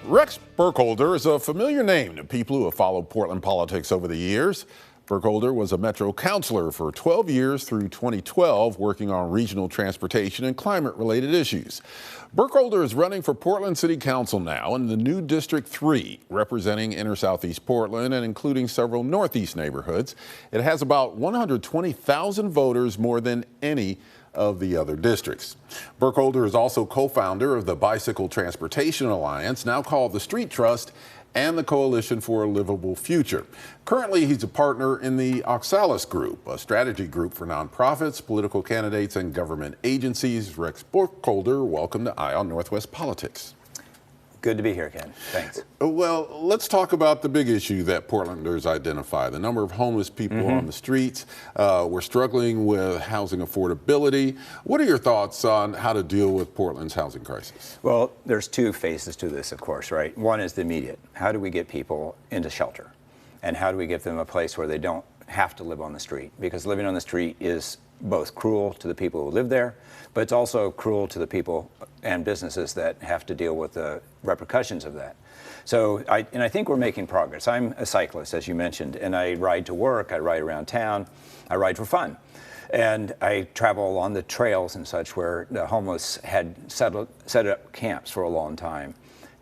Rex Burkholder is a familiar name to people who have followed Portland politics over the years. Burkholder was a Metro councilor for 12 years through 2012, working on regional transportation and climate-related issues. Burkholder is running for Portland City Council now in the new District 3, representing inner southeast Portland and including several northeast neighborhoods. It has about 120,000 voters, more than any of the other districts. Burkholder is also co-founder of the Bicycle Transportation Alliance, now called the Street Trust, and the Coalition for a Livable Future. Currently, he's a partner in the Oxalis Group, a strategy group for nonprofits, political candidates, and government agencies. Rex Burkholder, welcome to Eye on Northwest Politics. Good to be here, Ken. Thanks. Well, let's talk about the big issue that Portlanders identify, the number of homeless people on the streets. We're struggling with housing affordability. What are your thoughts on how to deal with Portland's housing crisis? Well, there's two phases to this, of course, right? One is the immediate. How do we get people into shelter? And how do we give them a place where they don't have to live on the street? Because living on the street is both cruel to the people who live there, but it's also cruel to the people and businesses that have to deal with the repercussions of that. So I think we're making progress. I'm a cyclist, as you mentioned, and I ride to work, I ride around town, I ride for fun. And I travel along the trails and such where the homeless had set up camps for a long time.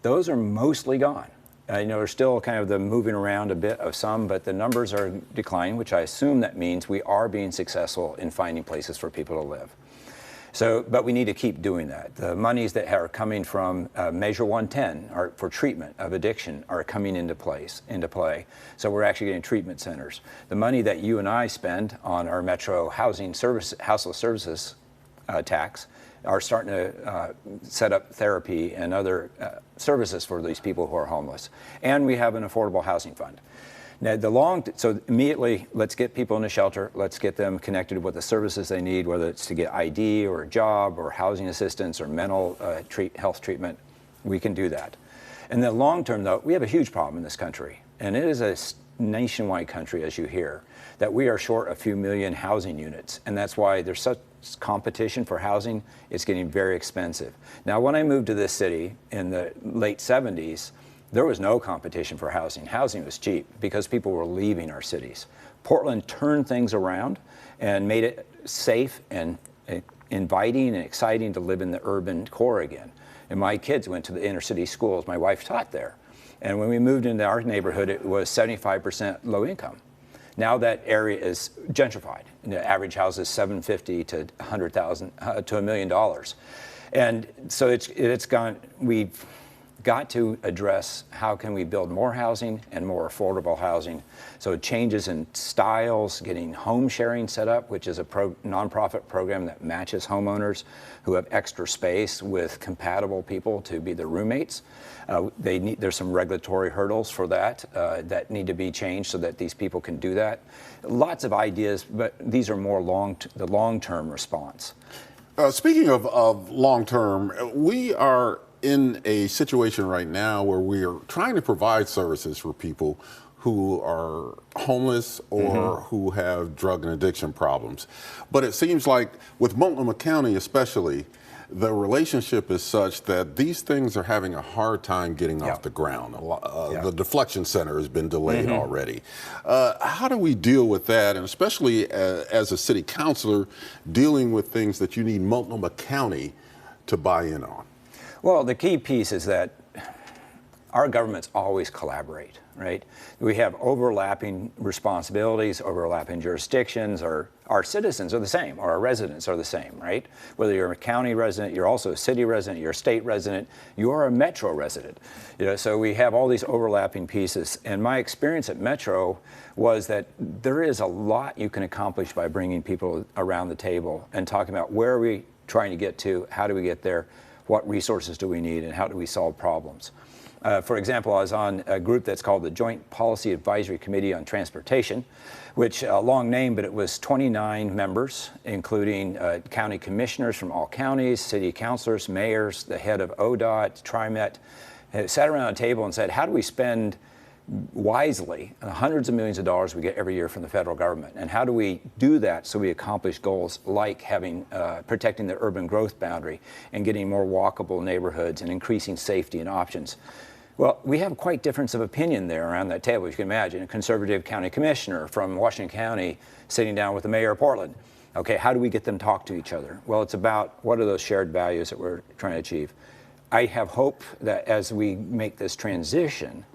Those are mostly gone. There's still kind of the moving around a bit of some, but the numbers are declining, which I assume that means we are being successful in finding places for people to live. But we need to keep doing that. The monies that are coming from Measure 110 for treatment of addiction are coming into play. So we're actually getting treatment centers. The money that you and I spend on our Metro household services tax are starting to set up therapy and other services for these people who are homeless. And we have an affordable housing fund. Now, so immediately, let's get people into shelter. Let's get them connected with the services they need, whether it's to get ID or a job or housing assistance or mental health treatment. We can do that. In the long term, though, we have a huge problem in this country. And it is a nationwide country, as you hear, that we are short a few million housing units. And that's why there's such competition for housing. It's getting very expensive. Now, when I moved to this city in the late 70s, there was no competition for housing. Housing was cheap because people were leaving our cities. Portland turned things around and made it safe and inviting and exciting to live in the urban core again. And my kids went to the inner city schools. My wife taught there. And when we moved into our neighborhood, it was 75% low income. Now that area is gentrified. The average house is $750,000 to $100,000 to $1 million. And so it's gone. We've got to address how can we build more housing and more affordable housing. So changes in styles, getting home sharing set up, which is a nonprofit program that matches homeowners who have extra space with compatible people to be their roommates. There's some regulatory hurdles for that that need to be changed so that these people can do that. Lots of ideas, but these are more the long-term response. Speaking of long-term, we are in a situation right now where we are trying to provide services for people who are homeless or who have drug and addiction problems. But it seems like with Multnomah County especially, the relationship is such that these things are having a hard time getting off the ground. The deflection center has been delayed already. How do we deal with that, and especially as a city councilor dealing with things that you need Multnomah County to buy in on? Well, the key piece is that our governments always collaborate, right? We have overlapping responsibilities, overlapping jurisdictions, or our citizens are the same, or our residents are the same, right? Whether you're a county resident, you're also a city resident, you're a state resident, you are a Metro resident. So we have all these overlapping pieces. And my experience at Metro was that there is a lot you can accomplish by bringing people around the table and talking about where are we trying to get to, how do we get there, what resources do we need, and how do we solve problems? For example, I was on a group that's called the Joint Policy Advisory Committee on Transportation, which a long name, but it was 29 members, including county commissioners from all counties, city councilors, mayors, the head of ODOT, TriMet, sat around a table and said, how do we spend wisely hundreds of millions of dollars we get every year from the federal government, and how do we do that so we accomplish goals like having protecting the urban growth boundary and getting more walkable neighborhoods and increasing safety and options? Well, we have quite difference of opinion there around that table. You can imagine a conservative county commissioner from Washington County sitting down with the mayor of Portland. Okay, how do we get them to talk to each other? Well, it's about what are those shared values that we're trying to achieve. I have hope that as we make this transition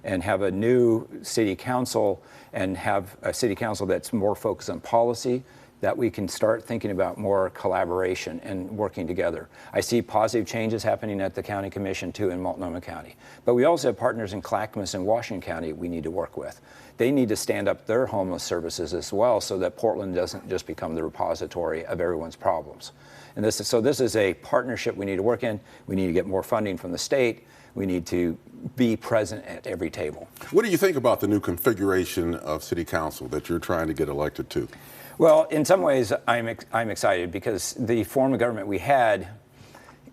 and have a new city council and have a city council that's more focused on policy, that we can start thinking about more collaboration and working together. I see positive changes happening at the county commission too in Multnomah County. But we also have partners in Clackamas and Washington County we need to work with. They need to stand up their homeless services as well so that Portland doesn't just become the repository of everyone's problems. And this is a partnership we need to work in. We need to get more funding from the state. We need to be present at every table. What do you think about the new configuration of city council that you're trying to get elected to? Well, in some ways, I'm excited because the form of government we had,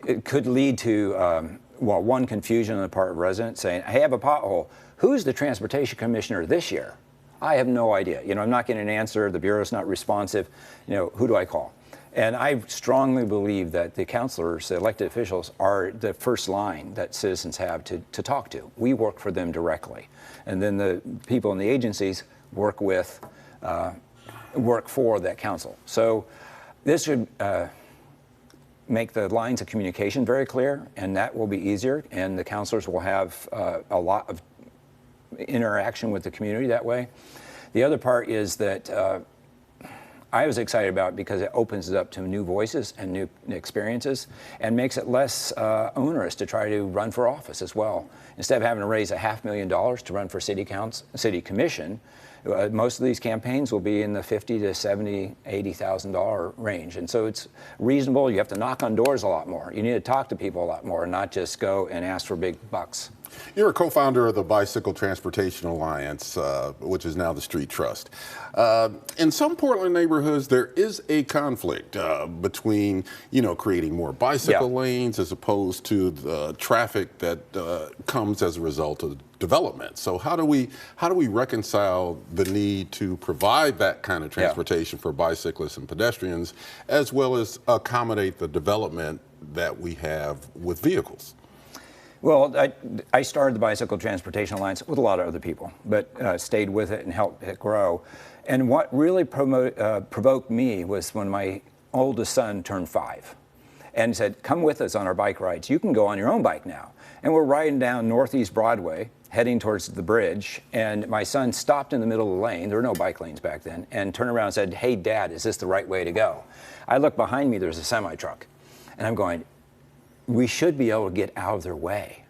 it could lead to, one, confusion on the part of residents saying, hey, I have a pothole. Who's the transportation commissioner this year? I have no idea. I'm not getting an answer. The bureau's not responsive. Who do I call? And I strongly believe that the councilors, the elected officials, are the first line that citizens have to talk to. We work for them directly. And then the people in the agencies work for that council. So this should make the lines of communication very clear, and that will be easier, and the councilors will have a lot of interaction with the community that way. The other part is that I was excited about because it opens it up to new voices and new experiences and makes it less onerous to try to run for office as well. Instead of having to raise $500,000 to run for city commission, most of these campaigns will be in the $50,000 to $70,000, $80,000 range. And so it's reasonable. You have to knock on doors a lot more. You need to talk to people a lot more and not just go and ask for big bucks. You're a co-founder of the Bicycle Transportation Alliance, which is now the Street Trust. In some Portland neighborhoods, there is a conflict between, creating more bicycle lanes as opposed to the traffic that comes as a result of development. So how do we reconcile the need to provide that kind of transportation for bicyclists and pedestrians, as well as accommodate the development that we have with vehicles? Well, I started the Bicycle Transportation Alliance with a lot of other people, but stayed with it and helped it grow. And what really provoked me was when my oldest son turned 5 and said, come with us on our bike rides. You can go on your own bike now. And we're riding down Northeast Broadway, heading towards the bridge, and my son stopped in the middle of the lane, there were no bike lanes back then, and turned around and said, hey, Dad, is this the right way to go? I looked behind me, there's a semi-truck, and I'm going, we should be able to get out of their way.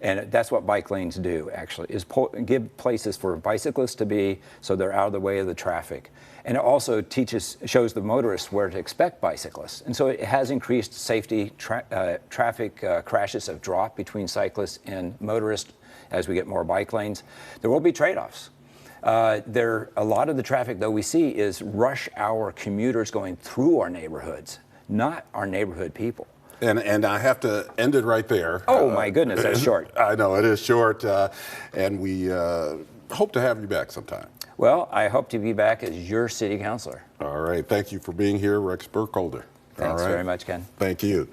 And that's what bike lanes do, actually, is give places for bicyclists to be so they're out of the way of the traffic. And it also shows the motorists where to expect bicyclists. And so it has increased safety. Traffic crashes have dropped between cyclists and motorists as we get more bike lanes. There will be trade-offs. A lot of the traffic, though, we see is rush hour commuters going through our neighborhoods, not our neighborhood people. And I have to end it right there. Oh, my goodness, that's short. I know, it is short, and we hope to have you back sometime. Well, I hope to be back as your city councilor. All right, thank you for being here, Rex Burkholder. Thanks very much, Ken. Thank you.